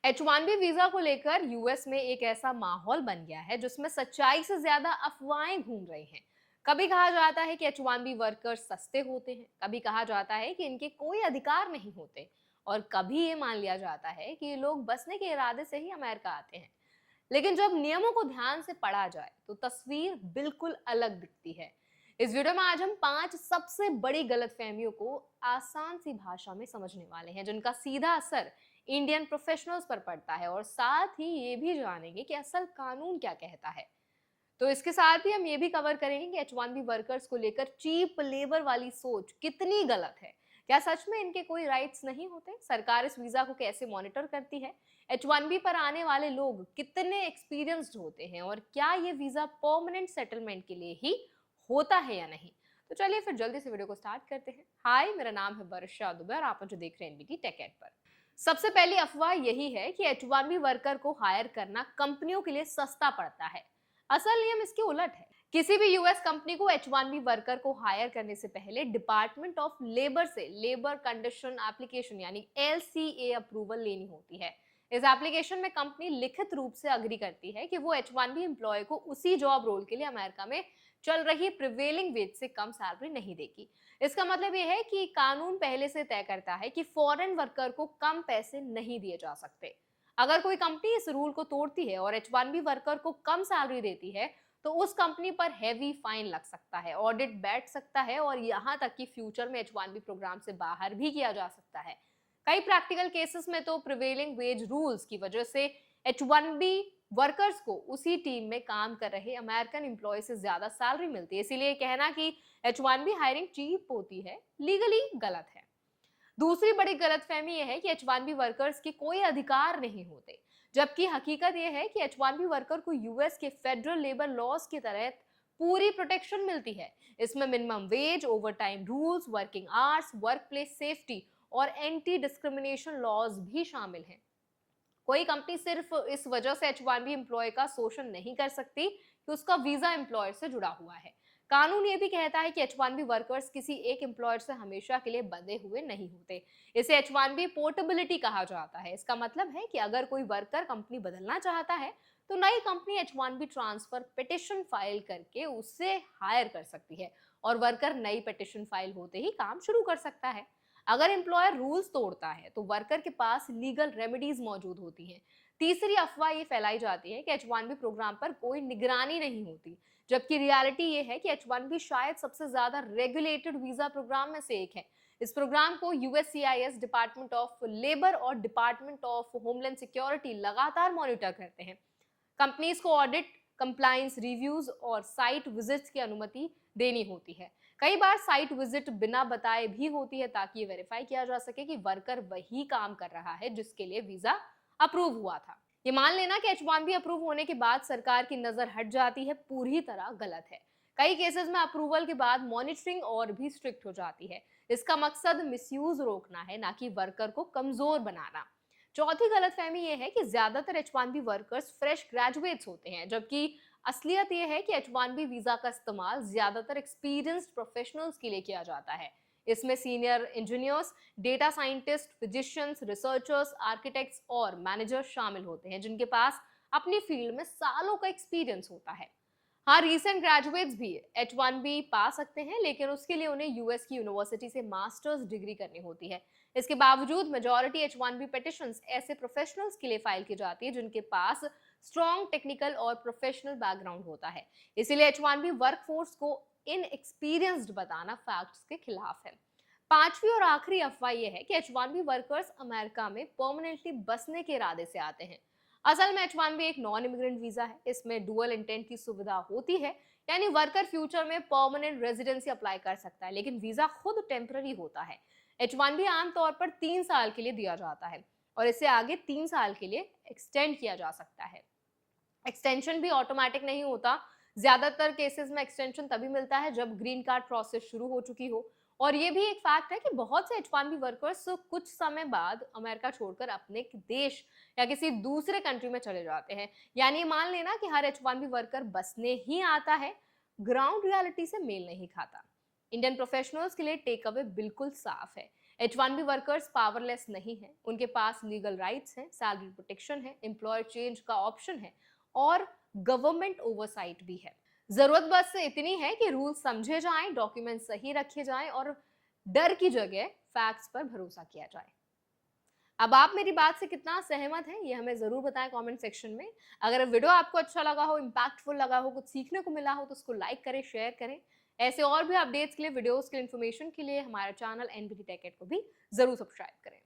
H1B visa को लेकर US में एक ऐसा माहौल बन गया है जिसमें सच्चाई से ज्यादा अफवाहें घूम रही हैं। कभी कहा जाता है कि H1B वर्कर्स सस्ते होते हैं, कभी कहा जाता है कि इनके कोई अधिकार नहीं होते, और कभी ये मान लिया जाता है कि ये लोग बसने के इरादे से ही अमेरिका आते हैं। लेकिन जब नियमों को ध्यान से पढ़ा जाए तो तस्वीर बिल्कुल अलग दिखती है। इस वीडियो में आज हम 5 सबसे बड़ी गलतफहमियों को आसान सी भाषा में समझने वाले हैं, जिनका सीधा असर इंडियन प्रोफेशनल्स पर पड़ता है, और साथ ही ये भी जानेंगे कि असल कानून क्या कहता है। तो इसके साथ ही हम ये भी कवर करेंगे कि H1B वर्कर्स को लेकर चीप लेबर वाली सोच कितनी गलत है। क्या सच में इनके कोई राइट्स नहीं होते? सरकार इस वीजा को कैसे मॉनिटर करती है? H1B पर आने वाले लोग कितने एक्सपीरियंस्ड होते हैं, और क्या ये वीजा परमानेंट सेटलमेंट के लिए ही होता है या नहीं? तो चलिए फिर जल्दी से वीडियो को स्टार्ट करते हैं। हाय, मेरा नाम है वर्षा दुबे और आप मुझे देख रहे हैं एनबीटी टेक एड पर। सबसे पहली अफवाह यही है कि H1B वर्कर को हायर करना कंपनियों के लिए सस्ता पड़ता है। असल नियम इसके उलट है। किसी भी यूएस कंपनी को H1B वर्कर को हायर करने से पहले डिपार्टमेंट ऑफ लेबर से लेबर कंडीशन एप्लीकेशन यानी LCA अप्रूवल लेनी होती है। इस एप्लीकेशन में कंपनी लिखित रूप से अग्री करती है कि वो H1B एम्प्लॉय को उसी जॉब रोल के लिए अमेरिका में चल रही प्रिवेलिंग वेज से कम सैलरी नहीं देगी। इसका मतलब यह है कि कानून पहले से तय करता है कि फॉरेन वर्कर को कम पैसे नहीं दिए जा सकते। अगर कोई कंपनी इस रूल को तोड़ती है और H1B वर्कर को कम सैलरी देती है, तो उस कंपनी पर हैवी फाइन लग सकता है, ऑडिट बैठ सकता है, और यहाँ तक कि फ्यूचर में H1B प्रोग्राम से बाहर भी किया जा सकता है। कई प्रैक्टिकल केसेस में तो प्रिवेलिंग वेज रूल्स की वजह से H1B वर्कर्स को उसी टीम में काम कर रहे अमेरिकन एम्प्लॉय से ज्यादा सैलरी मिलती है। इसीलिए कहना कि H1B हायरिंग चीप होती है लीगली गलत है। दूसरी बड़ी गलतफहमी यह है कि H1B वर्कर्स के कोई अधिकार नहीं होते, जबकि हकीकत यह है कि H1B वर्कर को यूएस के फेडरल लेबर लॉज के तहत पूरी प्रोटेक्शन मिलती है। इसमें minimum wage, overtime rules, working hours, workplace safety और एंटी डिस्क्रिमिनेशन लॉज भी शामिल हैं। कोई कंपनी सिर्फ इस वजह से H1B एम्प्लॉय का शोषण नहीं कर सकती कि उसका वीजा एम्प्लॉयर से जुड़ा हुआ है। कानून ये भी कहता है कि H1B वर्कर्स किसी एक एम्प्लॉयर से हमेशा के लिए बंधे हुए नहीं होते। इसे H1B पोर्टेबिलिटी कहा जाता है। इसका मतलब है कि अगर कोई वर्कर कंपनी बदलना चाहता है, तो नई company H1B transfer petition file करके उससे हायर कर सकती है, और वर्कर नई पिटिशन फाइल होते ही काम शुरू कर सकता है। अगर एम्प्लॉयर रूल्स तोड़ता है तो वर्कर के पास लीगल रेमेडीज मौजूद होती हैं। तीसरी अफवाह ये फैलाई जाती है कि H1B प्रोग्राम पर कोई निगरानी नहीं होती, जबकि रियलिटी ये है कि H1B शायद सबसे ज्यादा रेगुलेटेड वीजा प्रोग्राम में से एक है। इस प्रोग्राम को USCIS, डिपार्टमेंट ऑफ लेबर और डिपार्टमेंट ऑफ होमलैंड सिक्योरिटी लगातार मॉनिटर करते हैं। कंपनीज को ऑडिट, कंप्लायंस रिव्यूज और साइट विजिट्स की अनुमति देनी होती है। कई बार साइट विजिट बिना बताए भी होती है, ताकि ये वेरीफाई किया जा सके कि वर्कर वही काम कर रहा है जिसके लिए वीजा अप्रूव हुआ था। ये मान लेना कि H1B अप्रूव होने के बाद सरकार की नजर हट जाती है, पूरी तरह गलत है। कई केसेस में अप्रूवल के बाद मॉनिटरिंग और भी स्ट्रिक्ट हो जाती है। इसका मकसद मिसयूज रोकना है, ना कि वर्कर को कमजोर बनाना। चौथी गलतफहमी यह है कि ज्यादातर H1B वर्कर्स फ्रेश ग्रेजुएट्स होते हैं, जबकि असलियत यह है कि H1B वीजा का इस्तेमाल ज्यादातर एक्सपीरियंस्ड प्रोफेशनल्स के लिए किया जाता है। इसमें senior engineers, data scientist, physicians, researchers, architects और मैनेजर्स शामिल होते हैं, जिनके पास अपनी फील्ड में सालों का एक्सपीरियंस होता है। हाँ, रीसेंट ग्रेजुएट्स भी H1B पा सकते हैं, लेकिन उसके लिए उन्हें यूएस की यूनिवर्सिटी से मास्टर्स डिग्री करनी होती है। इसके बावजूद मेजॉरिटी H1B पिटिशंस ऐसे प्रोफेशनल्स के लिए फाइल की जाती है जिनके पास स्ट्रॉन्ग टेक्निकल और प्रोफेशनल बैकग्राउंड होता है। इसीलिए H1B वर्कफोर्स को इनएक्सपीरियंस्ड बताना फैक्ट्स के खिलाफ है। पांचवी और आखिरी अफवाह यह है कि H1B वर्कर्स अमेरिका में परमानेंटली बसने के इरादे से आते हैं। असल में H1B एक नॉन इमिग्रेंट वीजा है। इसमें डुअल इंटेंट की सुविधा होती है, यानी वर्कर फ्यूचर में परमानेंट रेजिडेंसी अप्लाई कर सकता है, लेकिन वीजा खुद टेम्पररी होता है। H1B आमतौर पर 3 साल के लिए दिया जाता है, और इसे आगे 3 साल के लिए एक्सटेंड किया जा सकता है। एक्सटेंशन भी ऑटोमेटिक नहीं होता। ज्यादातर केसेस में एक्सटेंशन तभी मिलता है जब ग्रीन कार्ड प्रोसेस शुरू हो चुकी हो। और ये भी एक फैक्ट है कि बहुत से H1B वर्कर्स कुछ समय बाद अमेरिका छोड़कर अपने देश या किसी दूसरे कंट्री में चले जाते हैं। यानी मान लेना कि हर H1B वर्कर बसने ही आता है, ग्राउंड रियलिटी से मेल नहीं खाता। इंडियन प्रोफेशनल्स के लिए टेक अवे बिल्कुल साफ है। H1B वर्कर्स पावरलेस नहीं है, उनके पास लीगल राइट्स हैं, सैलरी प्रोटेक्शन है, एम्प्लॉयर चेंज का ऑप्शन है और गवर्नमेंट ओवरसाइट भी है। जरूरत बस इतनी है कि रूल समझे जाएं, डॉक्यूमेंट सही रखे जाएं और डर की जगह फैक्ट्स पर भरोसा किया जाए। अब आप मेरी बात से कितना सहमत हैं ये हमें जरूर बताएं कमेंट सेक्शन में। अगर वीडियो आपको अच्छा लगा हो, इंपैक्टफुल लगा हो, कुछ सीखने को मिला हो तो उसको लाइक करें, शेयर करें। ऐसे और भी अपडेट्स के लिए, वीडियोस के लिए, इन्फॉर्मेशन के लिए हमारा चैनल एनबीटी टेक को भी जरूर सब्सक्राइब करें।